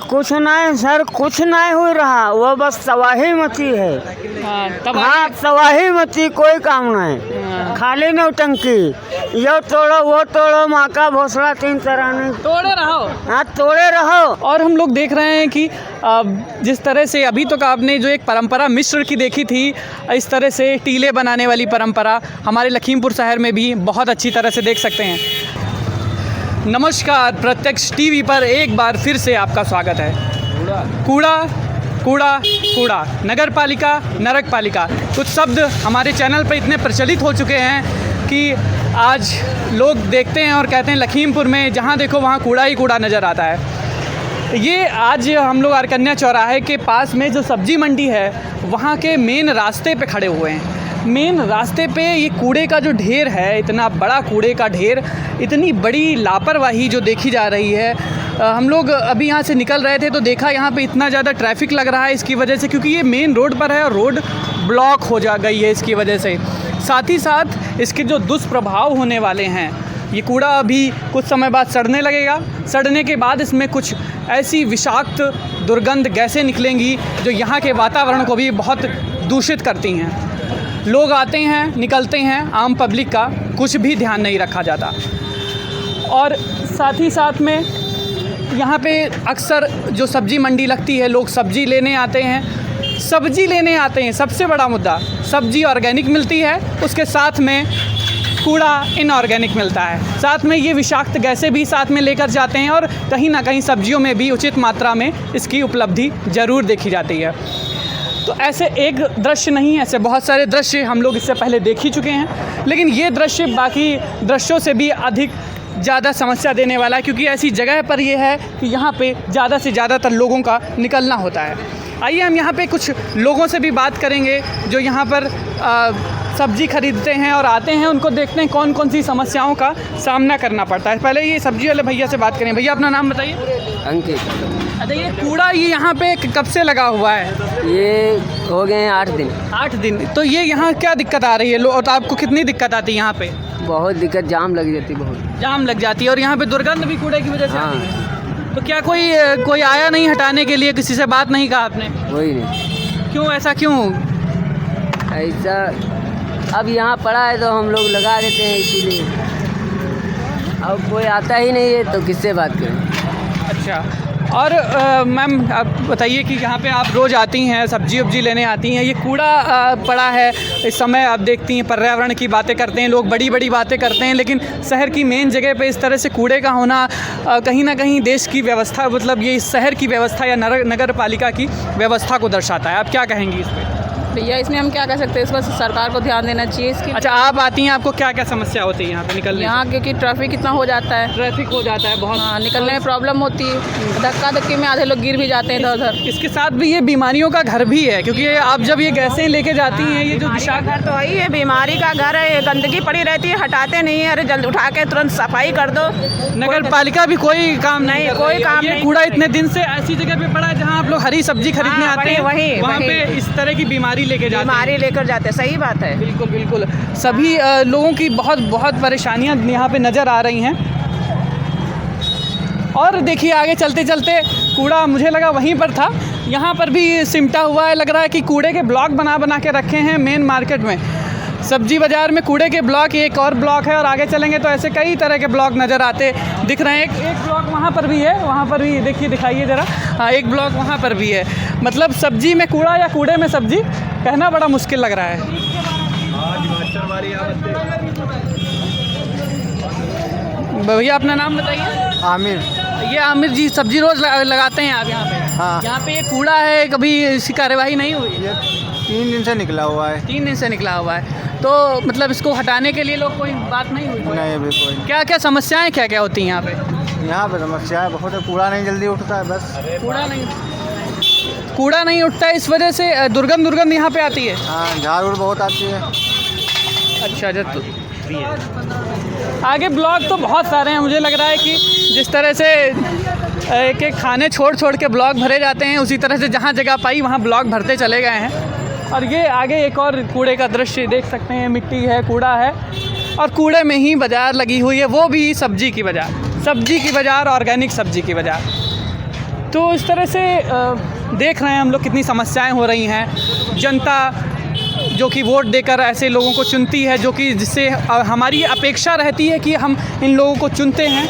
कुछ नहीं सर, कुछ नहीं हो रहा, वो बस तबाही मची है। हाँ तबाही मची, कोई काम नहीं, खाली नौटंकी, यो तोड़ो वो तोड़ो, माँ का भोसड़ा तीन तरह नहीं, तोड़े रहो। हाँ तोड़े रहो। और हम लोग देख रहे हैं कि जिस तरह से अभी तक आपने जो एक परंपरा मिस्र की देखी थी, इस तरह से टीले बनाने वाली परंपरा हमारे लखीमपुर शहर में भी बहुत अच्छी तरह से देख सकते हैं। नमस्कार, प्रत्यक्ष टीवी पर एक बार फिर से आपका स्वागत है। कूड़ा कूड़ा कूड़ा, नगर पालिका नरक पालिका, कुछ शब्द हमारे चैनल पर इतने प्रचलित हो चुके हैं कि आज लोग देखते हैं और कहते हैं लखीमपुर में जहाँ देखो वहाँ कूड़ा ही कूड़ा नज़र आता है। ये आज हम लोग अरकन्या चौराहे के पास में जो सब्जी मंडी है वहाँ के मेन रास्ते पे खड़े हुए हैं। मेन रास्ते पे ये कूड़े का जो ढेर है, इतना बड़ा कूड़े का ढेर, इतनी बड़ी लापरवाही जो देखी जा रही है। हम लोग अभी यहाँ से निकल रहे थे तो देखा यहाँ पे इतना ज़्यादा ट्रैफिक लग रहा है इसकी वजह से, क्योंकि ये मेन रोड पर है और रोड ब्लॉक हो जा गई है इसकी वजह से। साथ ही साथ इसके जो दुष्प्रभाव होने वाले हैं, ये कूड़ा अभी कुछ समय बाद सड़ने लगेगा। सड़ने के बाद इसमें कुछ ऐसी विषाक्त दुर्गंध गैसें निकलेंगी जो यहाँ के वातावरण को भी बहुत दूषित करती हैं। लोग आते हैं निकलते हैं, आम पब्लिक का कुछ भी ध्यान नहीं रखा जाता। और साथ ही साथ में यहाँ पे अक्सर जो सब्जी मंडी लगती है, लोग सब्जी लेने आते हैं, सबसे बड़ा मुद्दा सब्जी ऑर्गेनिक मिलती है, उसके साथ में कूड़ा इनऑर्गेनिक मिलता है, साथ में ये विषाक्त गैसें भी साथ में लेकर जाते हैं और कहीं ना कहीं सब्जियों में भी उचित मात्रा में इसकी उपलब्धि ज़रूर देखी जाती है। तो ऐसे एक दृश्य नहीं, ऐसे बहुत सारे दृश्य हम लोग इससे पहले देख ही चुके हैं, लेकिन ये दृश्य बाकी दृश्यों से भी अधिक ज़्यादा समस्या देने वाला है, क्योंकि ऐसी जगह पर ये है कि यहाँ पे ज़्यादा से ज़्यादातर लोगों का निकलना होता है। आइए हम यहाँ पे कुछ लोगों से भी बात करेंगे जो यहाँ पर सब्ज़ी खरीदते हैं और आते हैं, उनको देखते हैं कौन कौन सी समस्याओं का सामना करना पड़ता है। पहले ये सब्ज़ी वाले भैया से बात करें। भैया अपना नाम बताइए। अंकित। अच्छा, ये कूड़ा ये यहाँ पे कब से लगा हुआ है? ये हो गए हैं 8 दिन। 8 दिन। तो ये यहाँ क्या दिक्कत आ रही है? तो आपको कितनी दिक्कत आती है यहाँ पे? बहुत दिक्कत, जाम लग जाती, बहुत जाम लग जाती है और यहाँ पे दुर्गंध भी कूड़े की वजह से आती है। तो क्या कोई आया नहीं हटाने के लिए? किसी से बात नहीं कहा आपने? वही नहीं। क्यों, ऐसा क्यों? ऐसा अब यहाँ पड़ा है तो हम लोग लगा देते हैं, इसीलिए। अब कोई आता ही नहीं है तो किससे बात करें। अच्छा, और मैम आप बताइए कि यहाँ पे आप रोज़ आती हैं, सब्जी वब्जी लेने आती हैं, ये कूड़ा पड़ा है इस समय, आप देखती हैं पर्यावरण की बातें करते हैं लोग, बड़ी बड़ी बातें करते हैं, लेकिन शहर की मेन जगह पे इस तरह से कूड़े का होना कहीं ना कहीं देश की व्यवस्था, मतलब ये शहर की व्यवस्था या नगर पालिका की व्यवस्था को दर्शाता है। आप क्या कहेंगी इस पर? भैया इसमें हम क्या कर सकते हैं, इस पर सरकार को ध्यान देना चाहिए इसकी। अच्छा, आप आती हैं, आपको क्या क्या समस्या होती है यहाँ पे निकलने? यहाँ क्योंकि ट्रैफिक इतना हो जाता है, ट्रैफिक हो जाता है बहुत। हाँ, निकलने में प्रॉब्लम होती है, धक्का धक्की में आधे लोग गिर भी जाते हैं इधर उधर। इसके साथ भी ये बीमारियों का घर भी है, क्योंकि आप जब ये गैसें लेके जाती हैं, ये जो विषाक्त घर तो वही है, बीमारी का घर है, गंदगी पड़ी रहती है, हटाते नहीं है। अरे जल्द उठा के तुरंत सफाई कर दो। नगर पालिका भी कोई काम नहीं, कोई काम नहीं। कूड़ा इतने दिन से ऐसी जगह पे पड़ा है जहाँ आप लोग हरी सब्जी खरीदने आते हैं, वहाँ पे इस तरह की बीमारी लेके जाते हैं, लेकर जाते हैं। सही बात है, बिल्कुल बिल्कुल। सभी लोगों की बहुत बहुत परेशानियां यहाँ पे नज़र आ रही हैं। और देखिए आगे चलते चलते कूड़ा मुझे लगा वहीं पर था, यहाँ पर भी सिमटा हुआ है, लग रहा है कि कूड़े के ब्लॉक बना के रखे हैं मेन मार्केट में। सब्जी बाज़ार में कूड़े के ब्लॉक, एक और ब्लॉक है और आगे चलेंगे तो ऐसे कई तरह के ब्लॉक नज़र आते दिख रहे हैं। एक ब्लॉक वहाँ पर भी है, वहाँ पर भी देखिए, दिखाइए ज़रा। हाँ, एक ब्लॉक वहाँ पर भी है। मतलब सब्जी में कूड़ा या कूड़े में सब्जी, कहना बड़ा मुश्किल लग रहा है। भैया अपना नाम बताइए। आमिर। ये आमिर जी सब्जी रोज़ लगाते हैं आप यहाँ पे? हाँ। यहाँ पे ये कूड़ा है, कभी इसकी कार्यवाही नहीं हुई? ये 3 दिन से निकला हुआ है। 3 दिन से निकला हुआ है, तो मतलब इसको हटाने के लिए लोग कोई बात नहीं हुई? नहीं, अभी कोई। क्या क्या समस्याएं क्या क्या होती हैं यहाँ पे? यहाँ पे समस्या है बहुत है, कूड़ा नहीं जल्दी उठता है, बस कूड़ा नहीं उठता है, इस वजह से दुर्गंध यहाँ पे आती है। हाँ, झाड़ उड़ बहुत आती है। अच्छा, जब आगे ब्लॉक तो बहुत सारे हैं, मुझे लग रहा है कि जिस तरह से एक एक खाने छोड़ के ब्लॉक भरे जाते हैं, उसी तरह से जहाँ जगह पाई वहाँ ब्लॉक भरते चले गए हैं। और ये आगे एक और कूड़े का दृश्य देख सकते हैं, मिट्टी है, कूड़ा है और कूड़े में ही बाज़ार लगी हुई है, वो भी सब्जी की बाज़ार, ऑर्गेनिक सब्जी की बाज़ार। तो इस तरह से देख रहे हैं हम लोग कितनी समस्याएं हो रही हैं। जनता जो कि वोट देकर ऐसे लोगों को चुनती है जो कि जिससे हमारी अपेक्षा रहती है कि हम इन लोगों को चुनते हैं।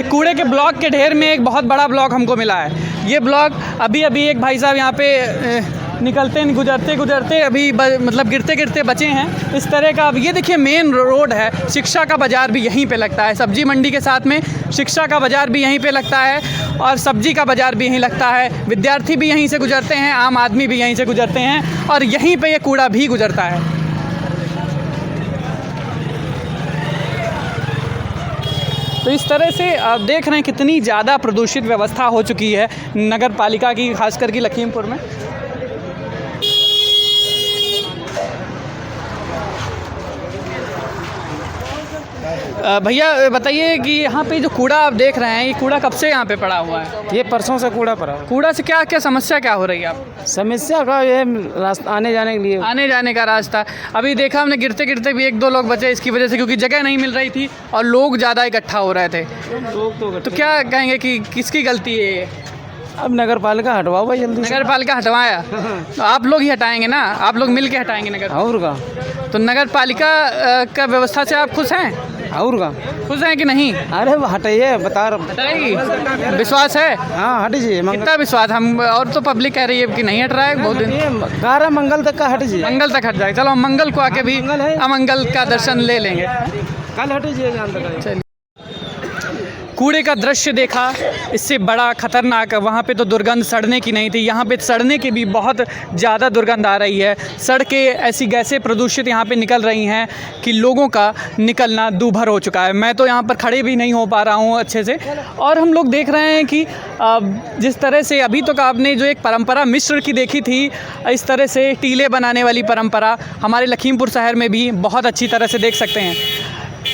कूड़े के ब्लॉक के ढेर में एक बहुत बड़ा ब्लॉक हमको मिला है। ये ब्लॉक अभी अभी एक भाई साहब यहाँ पे गुजरते अभी मतलब गिरते बचे हैं इस तरह का। अब ये देखिए मेन रोड है, शिक्षा का बाज़ार भी यहीं पे लगता है। सब्जी मंडी के साथ में शिक्षा का बाज़ार भी यहीं पे लगता है और सब्जी का बाज़ार भी यहीं लगता है। विद्यार्थी भी यहीं से गुजरते हैं, आम आदमी भी यहीं से गुजरते हैं और यहीं पे ये कूड़ा भी गुजरता है। तो इस तरह से आप देख रहे हैं कितनी ज़्यादा प्रदूषित व्यवस्था हो चुकी है नगर पालिका की, खासकर कि लखीमपुर में। भैया बताइए कि यहाँ पे जो कूड़ा आप देख रहे हैं, ये कूड़ा कब से यहाँ पे पड़ा हुआ है? ये परसों से कूड़ा पड़ा। कूड़ा से क्या क्या समस्या क्या हो रही है आप? समस्या का ये रास्ता आने जाने के लिए, आने जाने का रास्ता। अभी देखा हमने गिरते भी 1-2 लोग बचे इसकी वजह से, क्योंकि जगह नहीं मिल रही थी और लोग ज़्यादा इकट्ठा हो रहे थे। तो क्या कहेंगे कि किसकी गलती है ये? अब नगर पालिका हटवाओ भाई जल्दी। नगर पालिका हटवाया तो आप लोग ही हटाएंगे ना, आप लोग मिल के हटाएंगे नगर। और का तो नगर पालिका का व्यवस्था से आप खुश हैं? और का खुश हैं कि नहीं? अरे वो हटाइए, बता रहा। हटाएगी विश्वास है? हाँ हट जाइए। कितना विश्वास? हम और तो पब्लिक कह रही है कि नहीं हट रहा है बहुत दिन। 12 मंगल तक का हट जाइए। मंगल तक हट जाए। चलो हम मंगल को आके भी अमंगल का दर्शन ले लेंगे। कल हट जाइए। कूड़े का दृश्य देखा, इससे बड़ा खतरनाक। वहाँ पे तो दुर्गंध सड़ने की नहीं थी, यहाँ पे सड़ने की भी बहुत ज़्यादा दुर्गंध आ रही है। सड़कें ऐसी गैसें प्रदूषित यहाँ पे निकल रही हैं कि लोगों का निकलना दूभर हो चुका है। मैं तो यहाँ पर खड़े भी नहीं हो पा रहा हूँ अच्छे से। और हम लोग देख रहे हैं कि जिस तरह से अभी तक आपने जो एक परंपरा मिस्र की देखी थी, इस तरह से टीले बनाने वाली परंपरा हमारे लखीमपुर शहर में भी बहुत अच्छी तरह से देख सकते हैं।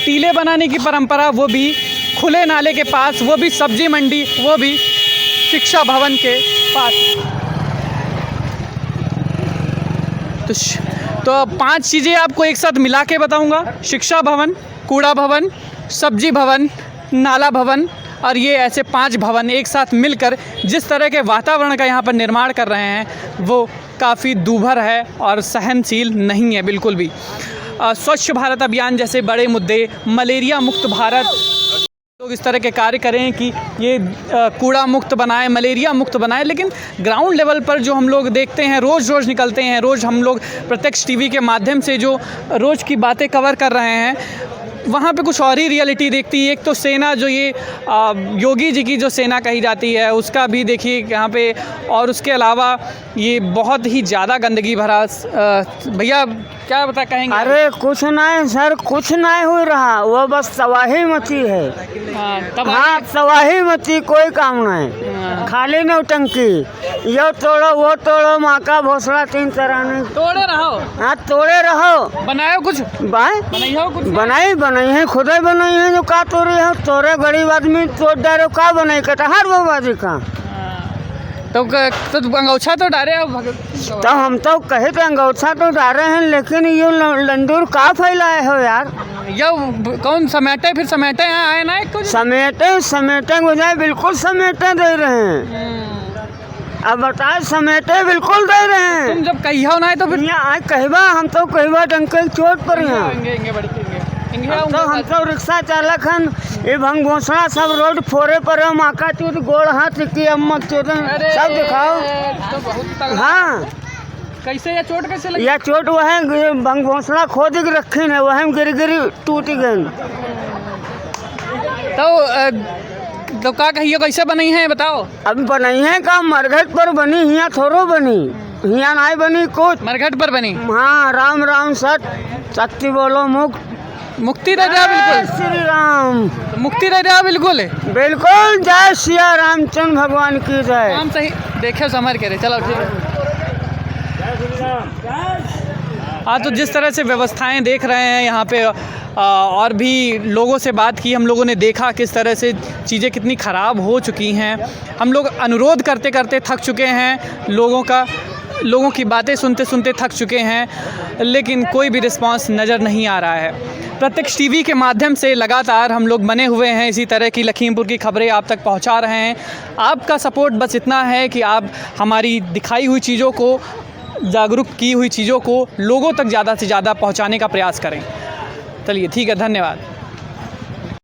टीले बनाने की परंपरा, वो भी खुले नाले के पास, वो भी सब्जी मंडी, वो भी शिक्षा भवन के पास। तो 5 चीज़ें आपको एक साथ मिला के बताऊंगा। शिक्षा भवन, कूड़ा भवन, सब्जी भवन, नाला भवन और ये ऐसे 5 भवन एक साथ मिलकर जिस तरह के वातावरण का यहाँ पर निर्माण कर रहे हैं वो काफ़ी दूभर है और सहनशील नहीं है बिल्कुल भी। स्वच्छ भारत अभियान जैसे बड़े मुद्दे, मलेरिया मुक्त भारत, लोग इस तरह के कार्य करें कि ये कूड़ा मुक्त बनाएं, मलेरिया मुक्त बनाएं। लेकिन ग्राउंड लेवल पर जो हम लोग देखते हैं, रोज़ निकलते हैं, रोज़ हम लोग प्रत्यक्ष टीवी के माध्यम से जो रोज़ की बातें कवर कर रहे हैं, वहाँ पे कुछ और ही रियलिटी देखती है। एक तो सेना, जो ये योगी जी की जो सेना कही जाती है, उसका भी देखिए यहाँ पे, और उसके अलावा ये बहुत ही ज़्यादा गंदगी भरा। भैया क्या बता कहेंगे? अरे कुछ नहीं सर, कुछ नहीं हो रहा, वो बस तबाही मची है। हाँ तबाही मची, कोई काम नहीं, खाली नौटंकी। यो तोड़ो वो तोड़ो, माँ का भोसड़ा 3 तरह नहीं। तोड़े रहो। हाँ तोड़े रहो। बनायो कुछ बनाई है, खुद ही बनाई है। जो का तोड़े है, तोड़े गरीब आदमी तोड़ डालो, का बनाई कटहर बाबाजी का। तो अंगौछा तो डाले तो हम तो कहे थे अंगौछा तो डाले हैं, लेकिन ये लंडूर का फैलाए हो यार। या कौन समेटे, फिर समेटे यहाँ आए ना कुछ समेटे बजाय बिल्कुल समेटे दे रहे हैं। अब बताए, समेटे बिल्कुल दे रहे हैं। तुम जब कही हो ना तो फिर यहाँ कहबा, हम तो कहबा डंके चोट पर यहाँ। तो हम तो रिक्शा चालक हन, ये भंग घोषणा सब रोड फोरे पर है, माका चूत गोड़ हाथ की अम्मक चोट सब दिखाओ। तो बहुत हाँ कैसे या चोट कैसे लगी? या चोट वह भंग घोषणा खोद के रखी है, वह गिरी टूट गई। तो का कहियो कैसे बनी है बताओ? अब बनी है का मरघट पर बनी, हिया थोड़ो बनी, हिया नहीं बनी कुछ। मरघट पर बनी? हाँ राम राम सत शक्ति बोलो मुक्ति रह रहा बिल्कुल। श्री राम मुक्ति रह रहा बिल्कुल बिल्कुल। जय सिया रामचंद्र भगवान की जय। हम सही देखे समझ के रहे। चलो ठीक है। हाँ तो जिस तरह से व्यवस्थाएं देख रहे हैं यहाँ पे, और भी लोगों से बात की, हम लोगों ने देखा किस तरह से चीज़ें कितनी ख़राब हो चुकी हैं। हम लोग अनुरोध करते करते थक चुके हैं लोगों का लोगों की बातें सुनते सुनते थक चुके हैं, लेकिन कोई भी रिस्पांस नज़र नहीं आ रहा है। प्रत्यक्ष टीवी के माध्यम से लगातार हम लोग बने हुए हैं, इसी तरह की लखीमपुर की खबरें आप तक पहुंचा रहे हैं। आपका सपोर्ट बस इतना है कि आप हमारी दिखाई हुई चीज़ों को, जागरूक की हुई चीज़ों को लोगों तक ज़्यादा से ज़्यादा पहुंचाने का प्रयास करें। चलिए ठीक है, धन्यवाद।